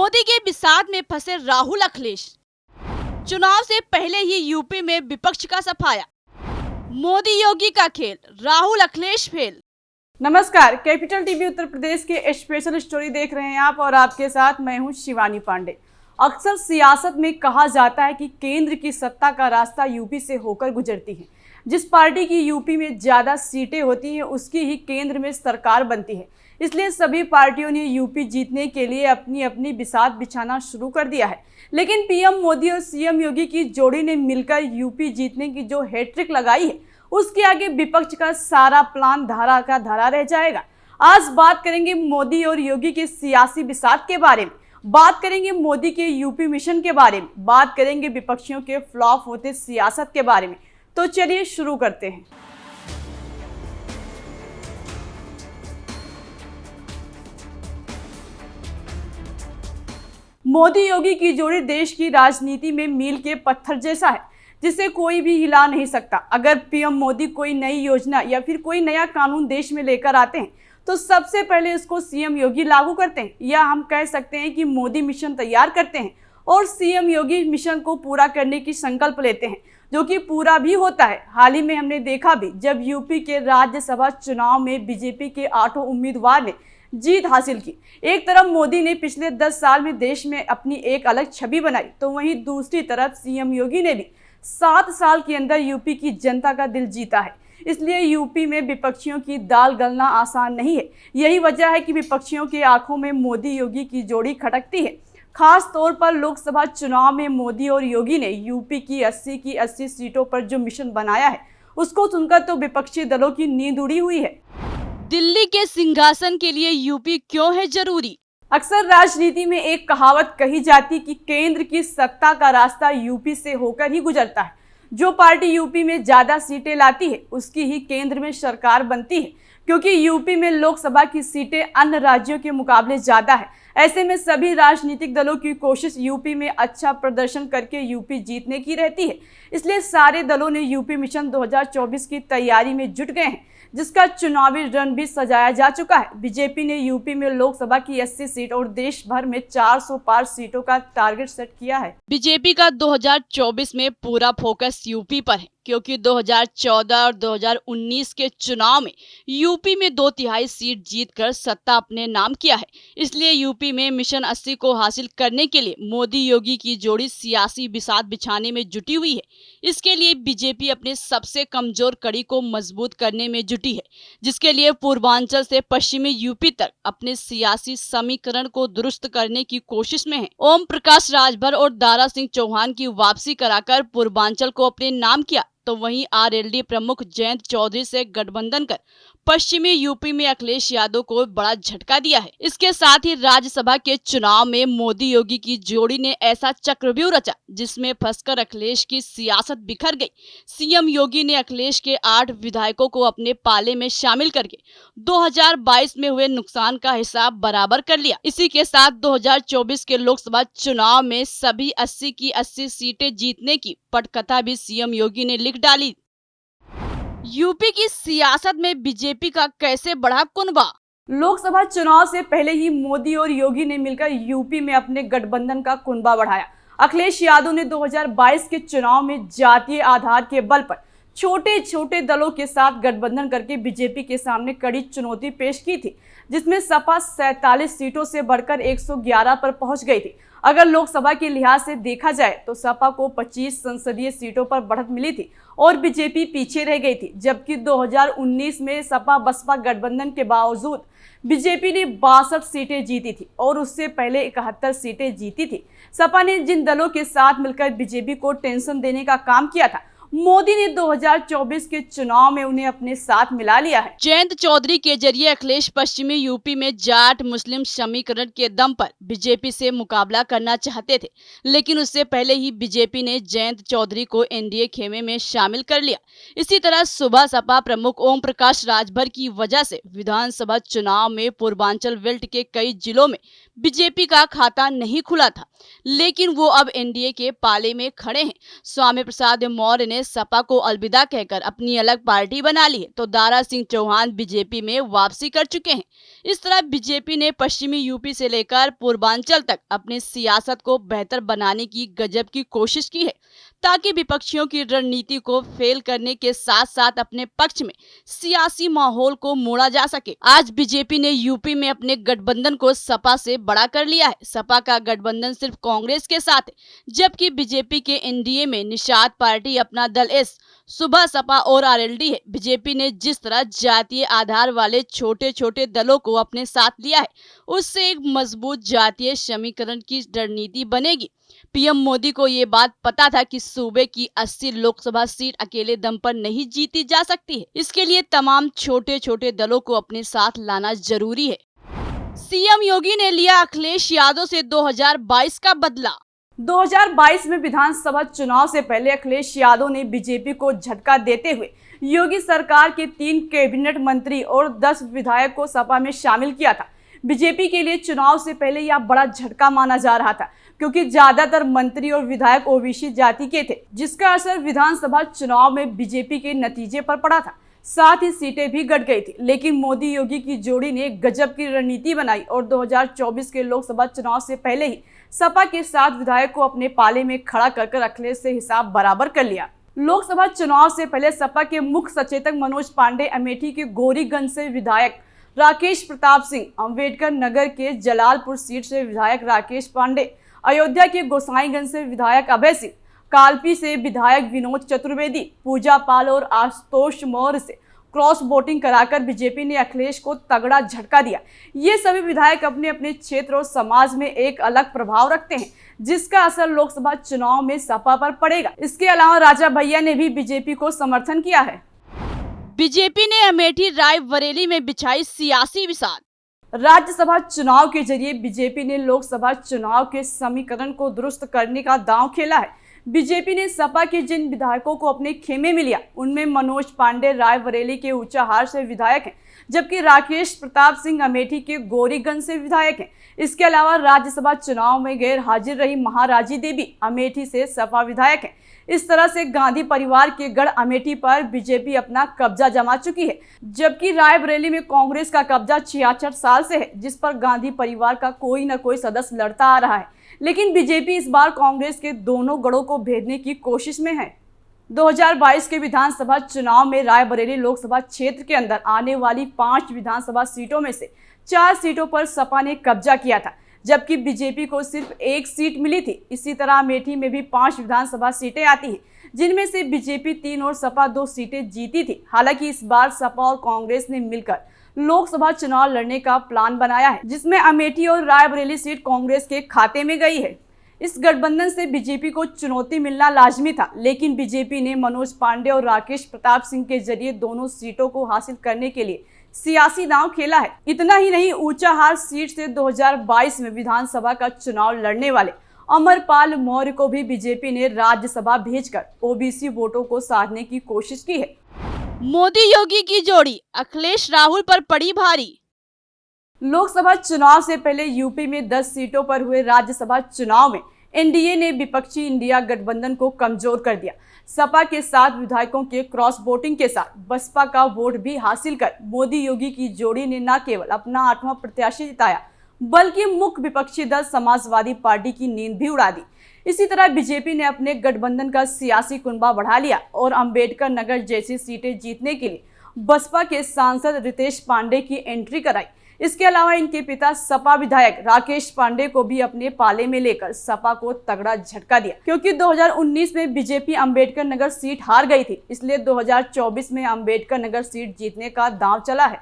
मोदी के बिसात में फंसे राहुल अखिलेश। चुनाव से पहले ही यूपी में विपक्ष का सफाया। मोदी योगी का खेल, राहुल अखिलेश फेल। नमस्कार, कैपिटल टीवी उत्तर प्रदेश के स्पेशल स्टोरी देख रहे हैं आप और आपके साथ मैं हूं शिवानी पांडे। अक्सर सियासत में कहा जाता है कि केंद्र की सत्ता का रास्ता यूपी से होकर गुजरती है। जिस पार्टी की यूपी में ज्यादा सीटें होती हैं उसकी ही केंद्र में सरकार बनती है। इसलिए सभी पार्टियों ने यूपी जीतने के लिए अपनी अपनी बिसात बिछाना शुरू कर दिया है। लेकिन पीएम मोदी और सीएम योगी की जोड़ी ने मिलकर यूपी जीतने की जो हैट्रिक लगाई है उसके आगे विपक्ष का सारा प्लान धारा का धारा रह जाएगा। आज बात करेंगे मोदी और योगी के सियासी बिसात के बारे में, बात करेंगे मोदी के यूपी मिशन के बारे में, बात करेंगे विपक्षियों के फ्लॉप होते सियासत के बारे में। तो चलिए शुरू करते हैं। मोदी योगी की जोड़ी देश की राजनीति में मील के पत्थर जैसा है जिसे कोई भी हिला नहीं सकता। अगर पीएम मोदी कोई नई योजना या फिर कोई नया कानून देश में लेकर आते हैं तो सबसे पहले उसको सीएम योगी लागू करते हैं, या हम कह सकते हैं कि मोदी मिशन तैयार करते हैं और सीएम योगी मिशन को पूरा करने की संकल्प लेते हैं, जो कि पूरा भी होता है। हाल ही में हमने देखा भी, जब यूपी के राज्यसभा चुनाव में बीजेपी के 8 उम्मीदवार ने जीत हासिल की। एक तरफ मोदी ने पिछले 10 साल में देश में अपनी एक अलग छवि बनाई, तो वहीं दूसरी तरफ सीएम योगी ने भी 7 साल के अंदर यूपी की जनता का दिल जीता है। इसलिए यूपी में विपक्षियों की दाल गलना आसान नहीं है। यही वजह है कि विपक्षियों के आंखों में मोदी योगी की जोड़ी खटकती है। खास तौर पर लोकसभा चुनाव में मोदी और योगी ने यूपी की 80 सीटों पर जो मिशन बनाया है उसको सुनकर तो विपक्षी दलों की नींद उड़ी हुई है। दिल्ली के सिंहासन के लिए यूपी क्यों है जरूरी? अक्सर राजनीति में एक कहावत कही जाती कि केंद्र की सत्ता का रास्ता यूपी से होकर ही गुजरता है। जो पार्टी यूपी में ज्यादा सीटें लाती है उसकी ही केंद्र में सरकार बनती है, क्योंकि यूपी में लोकसभा की सीटें अन्य राज्यों के मुकाबले ज्यादा है। ऐसे में सभी राजनीतिक दलों की कोशिश यूपी में अच्छा प्रदर्शन करके यूपी जीतने की रहती है। इसलिए सारे दलों ने यूपी मिशन 2024 की तैयारी में जुट गए हैं, जिसका चुनावी रण भी सजाया जा चुका है। बीजेपी ने यूपी में लोकसभा की 80 सीट और देश भर में 400 पार सीटों का टारगेट सेट किया है। बीजेपी का 2024 में पूरा फोकस यूपी पर है, क्योंकि 2014 और 2019 के चुनाव में यूपी में 2/3 सीट जीतकर सत्ता अपने नाम किया है। इसलिए यूपी में मिशन 80 को हासिल करने के लिए मोदी योगी की जोड़ी सियासी बिसात बिछाने में जुटी हुई है। इसके लिए बीजेपी अपने सबसे कमजोर कड़ी को मजबूत करने में जुटी है, जिसके लिए पूर्वांचल से पश्चिमी यूपी तक अपने सियासी समीकरण को दुरुस्त करने की कोशिश में है। ओम प्रकाश राजभर और दारा सिंह चौहान की वापसी कराकर पूर्वांचल को अपने नाम किया, तो वहीं आरएलडी प्रमुख जयंत चौधरी से गठबंधन कर पश्चिमी यूपी में अखिलेश यादव को बड़ा झटका दिया है। इसके साथ ही राज्यसभा के चुनाव में मोदी योगी की जोड़ी ने ऐसा चक्रव्यूह रचा जिसमें फंसकर अखिलेश की सियासत बिखर गई। सीएम योगी ने अखिलेश के 8 विधायकों को अपने पाले में शामिल करके 2022 में हुए नुकसान का हिसाब बराबर कर लिया। इसी के साथ 2024 के लोकसभा चुनाव में सभी 80 की 80 सीटें जीतने की पटकथा भी सीएम योगी ने लिख डाली। यूपी की सियासत में बीजेपी का कैसे बढ़ा कुनबा? लोकसभा चुनाव से पहले ही मोदी और योगी ने मिलकर यूपी में अपने गठबंधन का कुनबा बढ़ाया। अखिलेश यादव ने 2022 के चुनाव में जातीय आधार के बल पर छोटे छोटे दलों के साथ गठबंधन करके बीजेपी के सामने कड़ी चुनौती पेश की थी, जिसमें सपा 47 सीटों से बढ़कर 111 पर पहुंच गई थी। अगर लोकसभा के लिहाज से देखा जाए तो सपा को 25 संसदीय सीटों पर बढ़त मिली थी और बीजेपी पीछे रह गई थी, जबकि 2019 में सपा बसपा गठबंधन के बावजूद बीजेपी ने 62 सीटें जीती थी और उससे पहले 71 सीटें जीती थी। सपा ने जिन दलों के साथ मिलकर बीजेपी को टेंशन देने का काम किया था, मोदी ने 2024 के चुनाव में उन्हें अपने साथ मिला लिया है। जयंत चौधरी के जरिए अखिलेश पश्चिमी यूपी में जाट मुस्लिम समीकरण के दम पर बीजेपी से मुकाबला करना चाहते थे, लेकिन उससे पहले ही बीजेपी ने जयंत चौधरी को एनडीए खेमे में शामिल कर लिया। इसी तरह सुबह सपा प्रमुख ओम प्रकाश राजभर की वजह से विधानसभा चुनाव में पूर्वांचल बेल्ट के कई जिलों में बीजेपी का खाता नहीं खुला था, लेकिन वो अब एनडीए के पाले में खड़े हैं। स्वामी प्रसाद मौर्य ने ने सपा को अलविदा कहकर अपनी अलग पार्टी बना ली है, तो दारा सिंह चौहान बीजेपी में वापसी कर चुके हैं। इस तरह बीजेपी ने पश्चिमी यूपी से लेकर पूर्वांचल तक अपनी सियासत को बेहतर बनाने की गजब की कोशिश की है, ताकि विपक्षियों की रणनीति को फेल करने के साथ साथ अपने पक्ष में सियासी माहौल को मोड़ा जा सके। आज बीजेपी ने यूपी में अपने गठबंधन को सपा से बड़ा कर लिया है। सपा का गठबंधन सिर्फ कांग्रेस के साथ है, जबकि बीजेपी के एनडीए में निषाद पार्टी अपना दल एस, सुबह सपा और आरएलडी है। बीजेपी ने जिस तरह जातीय आधार वाले छोटे छोटे दलों को अपने साथ लिया है, उससे एक मजबूत जातीय समीकरण की रणनीति बनेगी। पीएम मोदी को ये बात पता था कि सूबे की 80 लोकसभा सीट अकेले दम पर नहीं जीती जा सकती है। इसके लिए तमाम छोटे छोटे दलों को अपने साथ लाना जरूरी है। सीएम योगी ने लिया अखिलेश यादव से 2022 का बदला। 2022 में विधानसभा चुनाव से पहले अखिलेश यादव ने बीजेपी को झटका देते हुए योगी सरकार के 3 कैबिनेट मंत्री और 10 विधायक को सपा में शामिल किया था। बीजेपी के लिए चुनाव से पहले यह बड़ा झटका माना जा रहा था, क्योंकि ज्यादातर मंत्री और विधायक ओबीसी जाति के थे, जिसका असर विधानसभा चुनाव में बीजेपी के नतीजे पर पड़ा था। साथ ही सीटें भी घट गई थी। लेकिन मोदी योगी की जोड़ी ने गजब की रणनीति बनाई और 2024 के लोकसभा चुनाव से पहले ही सपा के 7 विधायक को अपने पाले में खड़ा कर अखिलेश से हिसाब बराबर कर लिया। लोकसभा चुनाव से पहले सपा के मुख्य सचेतक मनोज पांडे, अमेठी के गोरीगंज से विधायक राकेश प्रताप सिंह, अंबेडकर नगर के जलालपुर सीट से विधायक राकेश पांडे, अयोध्या के गोसाईगंज से विधायक अभय सिंह, कालपी से विधायक विनोद चतुर्वेदी, पूजा पाल और आशुतोष मौर्य से क्रॉस वोटिंग कराकर बीजेपी ने अखिलेश को तगड़ा झटका दिया। ये सभी विधायक अपने अपने क्षेत्र और समाज में एक अलग प्रभाव रखते हैं, जिसका असर लोकसभा चुनाव में सपा पर पड़ेगा। इसके अलावा राजा भैया ने भी बीजेपी को समर्थन किया है। बीजेपी ने अमेठी रायबरेली में बिछाई सियासी बिसात। राज्यसभा चुनाव के जरिए बीजेपी ने लोकसभा चुनाव के समीकरण को दुरुस्त करने का दांव खेला है। बीजेपी ने सपा के जिन विधायकों को अपने खेमे में लिया, उनमें मनोज पांडे रायबरेली के ऊंचाहार से विधायक हैं, जबकि राकेश प्रताप सिंह अमेठी के गोरीगंज से विधायक हैं। इसके अलावा राज्यसभा चुनाव में गैर हाजिर रही महाराजी देवी अमेठी से सपा विधायक हैं। इस तरह से गांधी परिवार के गढ़ अमेठी पर बीजेपी अपना कब्जा जमा चुकी है, जबकि रायबरेली में कांग्रेस का कब्जा 66 साल से है, जिस पर गांधी परिवार का कोई न कोई सदस्य लड़ता आ रहा है। लेकिन बीजेपी इस बार कांग्रेस के दोनों गढ़ों को भेदने की कोशिश में है। 2022 के विधानसभा चुनाव में रायबरेली लोकसभा क्षेत्र के अंदर आने वाली 5 विधानसभा सीटों में से 4 सीटों पर सपा ने कब्जा किया था, जबकि बीजेपी को सिर्फ 1 सीट मिली थी। इसी तरह अमेठी में भी 5 विधानसभा सीटें आती हैं, जिनमें से बीजेपी 3 और सपा 2 सीटें जीती थी। हालांकि इस बार सपा और कांग्रेस ने मिलकर लोकसभा चुनाव लड़ने का प्लान बनाया है, जिसमें अमेठी और रायबरेली सीट कांग्रेस के खाते में गई है। इस गठबंधन से बीजेपी को चुनौती मिलना लाजमी था, लेकिन बीजेपी ने मनोज पांडे और राकेश प्रताप सिंह के जरिए दोनों सीटों को हासिल करने के लिए सियासी दांव खेला है। इतना ही नहीं, ऊंचाहार सीट से 2022 में विधानसभा का चुनाव लड़ने वाले अमरपाल मौर्य को भी बीजेपी ने राज्यसभा भेजकर ओबीसी वोटों को साधने की कोशिश की है। मोदी योगी की जोड़ी अखिलेश राहुल पर पड़ी भारी। लोकसभा चुनाव से पहले यूपी में 10 सीटों पर हुए राज्यसभा चुनाव में एनडीए ने विपक्षी इंडिया गठबंधन को कमजोर कर दिया। सपा के 7 विधायकों के क्रॉस वोटिंग के साथ बसपा का वोट भी हासिल कर मोदी योगी की जोड़ी ने न केवल अपना 8वां प्रत्याशी जिताया, बल्कि मुख्य विपक्षी दल समाजवादी पार्टी की नींद भी उड़ा दी। इसी तरह बीजेपी ने अपने गठबंधन का सियासी कुनबा बढ़ा लिया और अंबेडकर नगर जैसी सीटें जीतने के लिए बसपा के सांसद रितेश पांडे की एंट्री कराई। इसके अलावा इनके पिता सपा विधायक राकेश पांडे को भी अपने पाले में लेकर सपा को तगड़ा झटका दिया, क्योंकि 2019 में बीजेपी अंबेडकर नगर सीट हार गई थी, इसलिए 2024 में अंबेडकर नगर सीट जीतने का दांव चला है।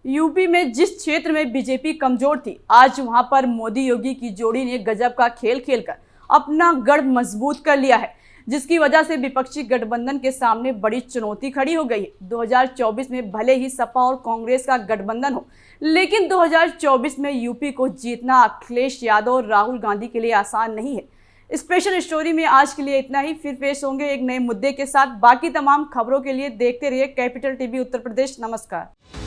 यूपी में जिस क्षेत्र में बीजेपी कमजोर थी, आज वहां पर मोदी योगी की जोड़ी ने गजब का खेल खेलकर अपना गढ़ मजबूत कर लिया है, जिसकी वजह से विपक्षी गठबंधन के सामने बड़ी चुनौती खड़ी हो गई है। 2024 में भले ही सपा और कांग्रेस का गठबंधन हो, लेकिन 2024 में यूपी को जीतना अखिलेश यादव और राहुल गांधी के लिए आसान नहीं है। स्पेशल स्टोरी में आज के लिए इतना ही। फिर पेश होंगे एक नए मुद्दे के साथ। बाकी तमाम खबरों के लिए देखते रहिए कैपिटल टीवी उत्तर प्रदेश। नमस्कार।